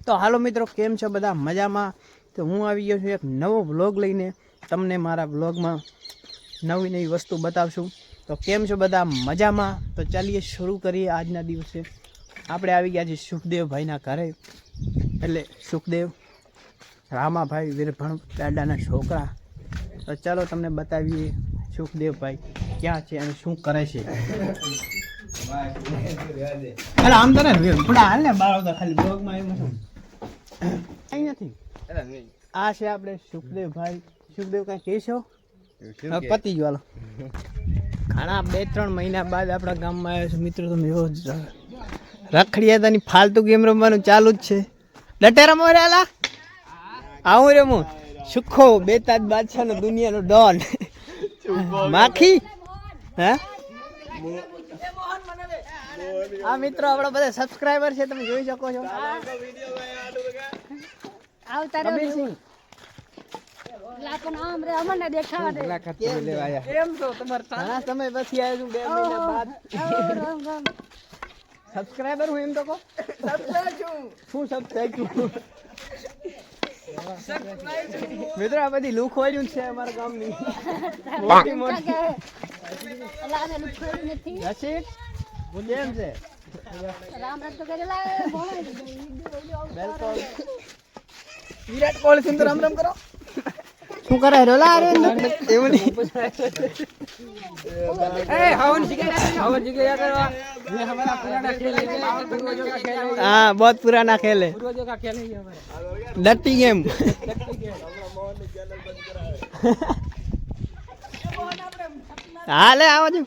તો હાલો મિત્રો, કેમ છો બધા? મજામાં? તો હું આવી ગયો છું એક નવો વ્લોગ લઈને. તમને મારા વ્લોગમાં નવી નવી વસ્તુ બતાવશું. તો કેમ છો બધા? મજામાં? તો ચાલીએ શરૂ કરીએ. આજના દિવસે આપણે આવી ગયા છીએ સુખદેવભાઈના ઘરે. એટલે સુખદેવ રામાભાઈ વીરભણ દાદાના છોકરા. તો ચાલો તમને બતાવીએ સુખદેવભાઈ ક્યાં છે અને શું કરે છે. આમ તો ને હાલ ને બાળો તો ખાલી બ્લોગમાં એમ શું કઈ નથી. આ છે આપણે સુખદેવભાઈ. સુખદેવ કઈ કહેશો? પતી ગયો. હાલો, ઘણા 2-3 મહિના બાદ આપણા ગામમાં આવ્યો છે મિત્રો. તમે એવો રખડિયા તાની ફાલતુ ગેમ રમવાનું ચાલુ જ છે. ડટે રમો રે આલા. આવું રમું સુખો બેતાજ બાદશાહનો દુનિયાનો ડોન માખી. હે આ મિત્રો આપણા બધા સબસ્ક્રાઇબર છે, તમે જોઈ શકો છો. સમય પછી આવ્યો છું 2 મહિના બાદ. સબસ્ક્રાઇબર હું એમ તો કહું શું સબસ્ક્રાઇબ મિત્રો. આ બધી લુક હોય છે અમારા ગામની મોટી મોટી. કેમ છે? વિરાટ કોહલી સિંધુ રામ રામ કરો. શું કરે રોલા? એવું નહીં. हाँ बहुत पुराना खेल है, डटी गेम. हाँ ले आओ जो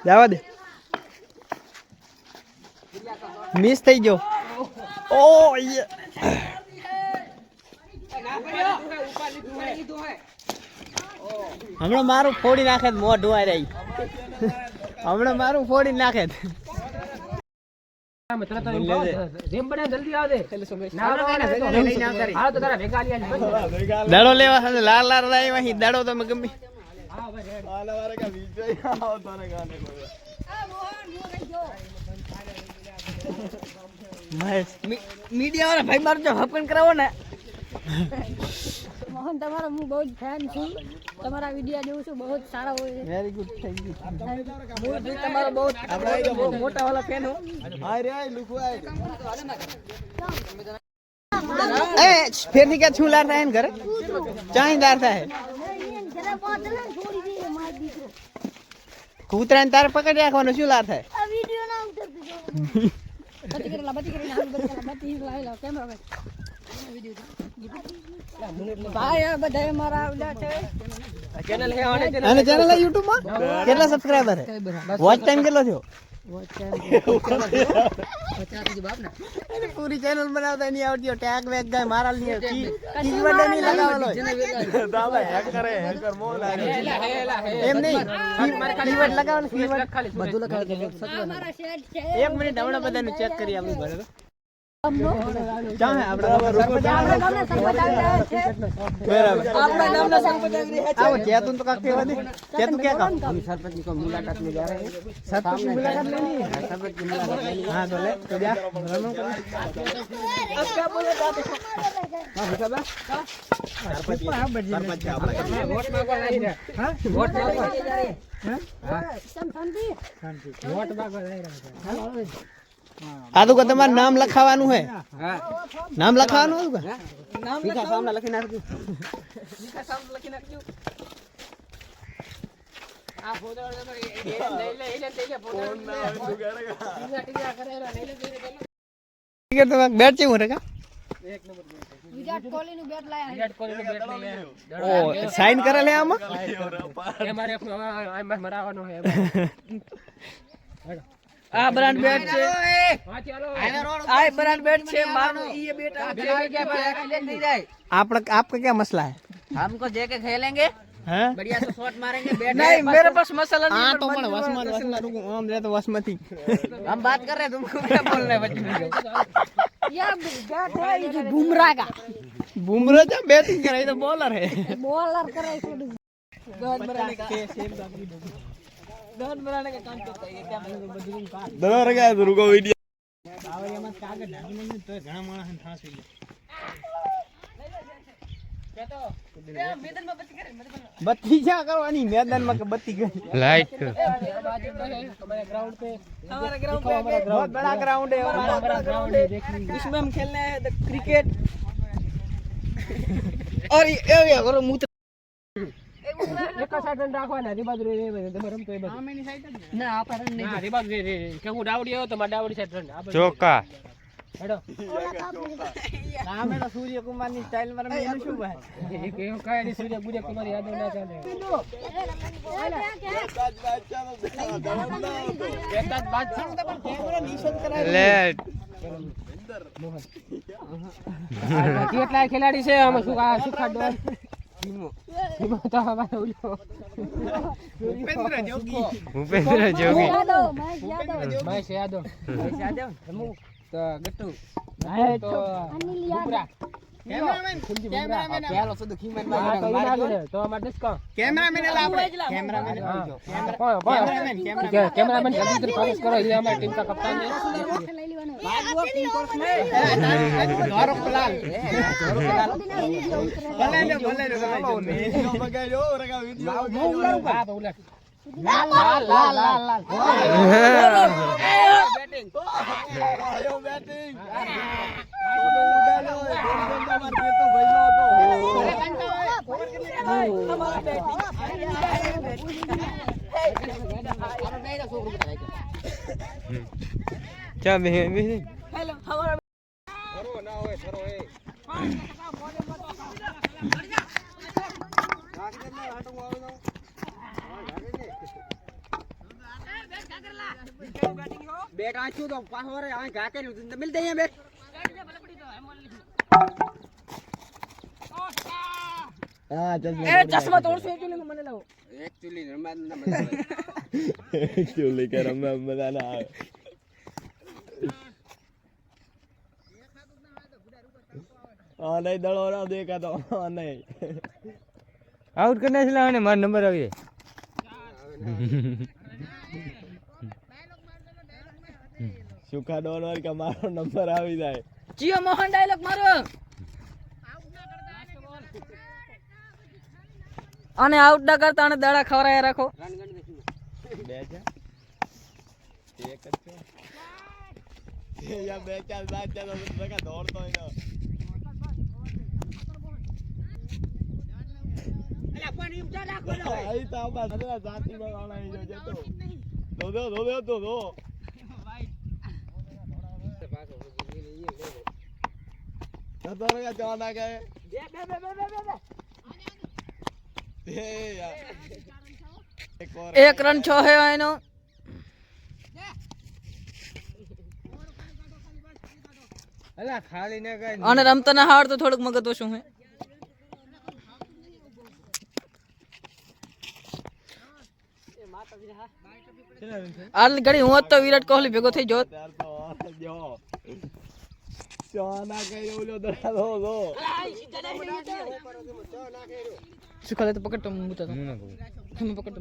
जावा दे. मिस થઈ ગયો. ઓ હમણાં મારું ફોડી નાખે મોં ધોવાઈ રહી. હમણાં મારું ફોડી નાખે. દડો લેવા સાથે લાલ લાલ લાવી દડો તમે ગમે મીડિયા વાળા ભાઈ મારો જો હપન કરાવો ને. મોહન તમારો હું બહુ ફેન છું. તમારા વિડિયો જોઉં છું, બહુ સારા હોય છે. Very good, thank you. હું તમારો બહુ મોટા વાળા ફેન હો. હાય રે લુકુ આય. એ ફેર ની કે છું લાર થાય ને ઘરે ચાઈદાર થાય. કૂતરાને તારે પકડી રાખવાનો શું લાર થાય? આ વિડિયો ના ઉતરતો. બતી કરેલા કેમેરા ભાઈ આ બધા મારા આવડા છે. ચેનલ હે અને ચેનલ YouTube માં કેટલા સબસ્ક્રાઇબર હે? વોચ ટાઈમ કેટલો થયો? વોચ ટાઈમ 50 થી બાપ ને. એને પૂરી ચેનલ બનાવતા નહીં આવતી. ટેગ વેગ ગાય મારા ની કીવર્ડ નહીં લગાવવાનો. દાદા હેક કરે, હેકર મો લાગે એમ નહીં. કીવર્ડ લગાવવાનો, કીવર્ડ ખાલી બધું લગાવ દે. મારા સેટ છે. 1 મિનિટ હમણાં બધાનું ચેક કરી આપું બરાબર. मुलाकात में जा रहे हैं. सरपंच की मुलाकात लेनी है. सरपंच की मुलाकात लेनी है. हाँ तो ले तो जा. अब क्या बोले जाते? हाँ बेटा बा. सरपंच वोट मांगो नहीं रे. हाँ वोट मांगो. हाँ शांति वोट मांगो नहीं रे. आदू का तुम्हारा नाम लखावानु है. नाम लखावानु है. नाम लिखा सामने लखी नाखજો. लिखा सामने लखी नाखજો. आ फोटो ले ले फोटो टिकट तो बैठ चाहिए होगा. एक नंबर વિરાટ કોહલી નું બેટ લાયા. વિરાટ કોહલી નું બેટ લઈ ઓ સાઈન કરે લે આમાં. એ મારે આમ મરાવાનો હે. આ બ્રાન્ડ બેટ છે. હા ચાલો આ બ્રાન્ડ બેट છે મારો. ये बेटा क्या एक्सीडेंट नहीं जाए. आपका क्या मसला है? हमको देके खेलेंगे. हैं बढ़िया से शॉट मारेंगे. बैट नहीं मेरे पास मसला नहीं. हां तो पण वसमा रुको हम रे तो वसमती. हम बात कर रहे हैं, तुमको क्या बोल रहे हैं बच्चे? ये बैट है ये बुमराह का. बुमराह जब बैटिंग करे तो बॉलर है. बॉलर करे इसको. बहुत बड़ा के सेम ડોન બનાને કે કામ કરતા એ કેમ બધું કામ દરો રગા રૂકો વિડિયો બાવળિયામાં કાગળ ઢાંકી નહીં તો ઘણા માણસ થાસી ગયા બત્તી ક્યાં કરવાની મેદાનમાં કે બત્તી કરી लाइट ग्राउंड पे हमारा ग्राउंड पे बहुत बड़ा ग्राउंड है हमारा बड़ा ग्राउंड है इसमें हम खेलना है क्रिकेट और ये करो मूत्र એક સાઈડ રન રાખવાના રી બાજુ રે રમ તો એ બાજુ આમેની સાઈડ જ ના આ પર નહીં ના રી બાજુ રે કે હું ડાવડી આવ્યો તો માર ડાવડી સાઈડ રન चौका હેડો રામેલા સૂર્યકુમાર ની સ્ટાઈલ માં રમે એનું શું ભાઈ એ કેવું કાય ની સૂર્યકુમાર યાદવ ના ચાલે બેટા બાદશાહ તો પણ કેમેરા નિશાન કરાય लेट કેટલા ખેલાડી છે આમાં શું આ શીખાડો ટીમો તો અમારે ઉલ્યો ભૂપેન્દ્ર જોગી મહેશ યાદવ રમુ તો ગટ્ટુ તો અનિલ યાદવ કેમેરામેન પેલો સુદ ખીમન માં તો અમાર ડિસ્કો કેમેરામેન એલા આપણે કેમેરામેન કેમેરામેન જલ્દી થી ફોકસ કરો એ અમારી ટીમ કા કપ્તાન છે લઈ લેવાનો ભાગવો ટીમ કોર્સ મે ધોરો લાલ ભલે વિડિયો બગાડ્યો રગા વિડિયો હા બોલા લાલ લાલ લાલ લાલ બેટિંગ આયો બેટિંગ क्या भी हेलो हमारा थरो ना होए थरो ए બેટ આચું તો પાછો રે આ ઘા કર્યું તો મિલ દે બેટ હા ચલ એ ચશ્મા તોડશે એકચ્યુઅલી મને લાવો એકચ્યુઅલી રમવા ના મજા આવે એકચ્યુઅલી કે રમવા મજા ના આવે આ નહીં દળો ના દેખાતો નહીં आउट करने से लाने मार नंबर आ गए સુખા ડોન વાર કે મારો નંબર આવી જાય જીઓ મોહન ડાયલોગ મારો અને આઉટ ના કરતા અને દડા ખવરાયા રાખો બે છે એક જ છે એ યા બે ચાર બાદ ચાલો રગા દોડતો હોય ને અલા પણ એમ જા રાખો આઈ તો આપા સદા જાતિ માં આણાઈ જો જતો દો તો રગા ચાના કે બે યાર એક રન છો હે એનો अला खाली ने कई અને રમતા ના હાર તો થોડુંક મગજ ઓછું હે આલ ઘડી હું તો વિરાટ કોહલી ભેગો થઈ જોત યાર તો જો ચાના કે ઓલો દડા દો સુખાલે તો પકડ તો મુતો તમે પકડ તો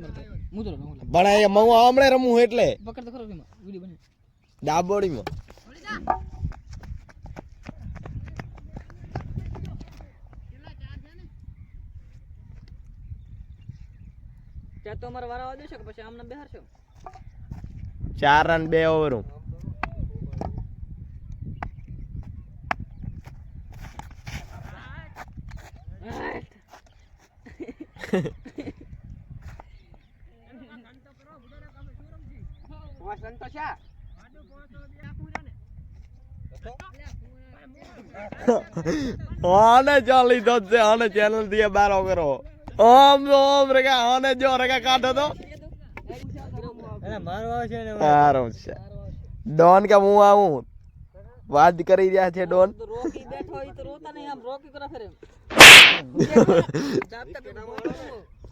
મરતો મુતો પણ એ મઉ હમણે રમું એટલે પકડ તો ખરો વિમાં વિડિયો બને ડાબોડીમાં ત્યાં તો અમારે વારા આવજો છે કે પછી આમને બેહાર છો 4 રન 2 ઓવર આને ચાલી તો છે આને ચેનલ થી બારો કરો ઓમ રગા આને જો રગા કાઢો તો अरे मारवा છે ને સારું છે ડોન કે હું આવું વાત કરી રહ્યા છે ડોન રોકી બેઠો ઈ તો રોતા નહીં આમ રોકી કરે ફરે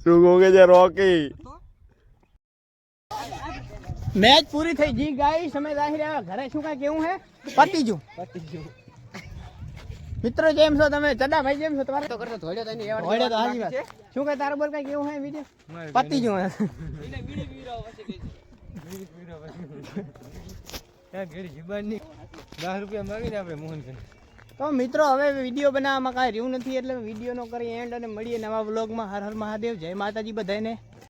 શું કહે છે રોકી મેચ પૂરી થઈ જી ગાઈ સમય જાહેર ઘરે શું કાઈ કેવું હે પતી જો મિત્રો જેમ છો તમે ચડા ભાઈ જેમ છો તમારે તો કરતો ધોળ્યો તો એની એવડ હોડે તો હાજી વાત શું કહે તારો બોલ કઈ કેવું હે વિડિયો પતી જો એને બીડી પીવરાવો પછી બીડી પીવરાવો પછી ત્યાં ઘડી જીબાની 10 રૂપિયા માંગીને આપણે મોહન કરી તો મિત્રો હવે વિડીયો બનાવવામાં કાંઈ રહ્યું નથી એટલે વિડીયોનો કરી એન્ડ અને મળીએ નવા વ્લોગમાં. હર હર મહાદેવ, જય માતાજી બધાને.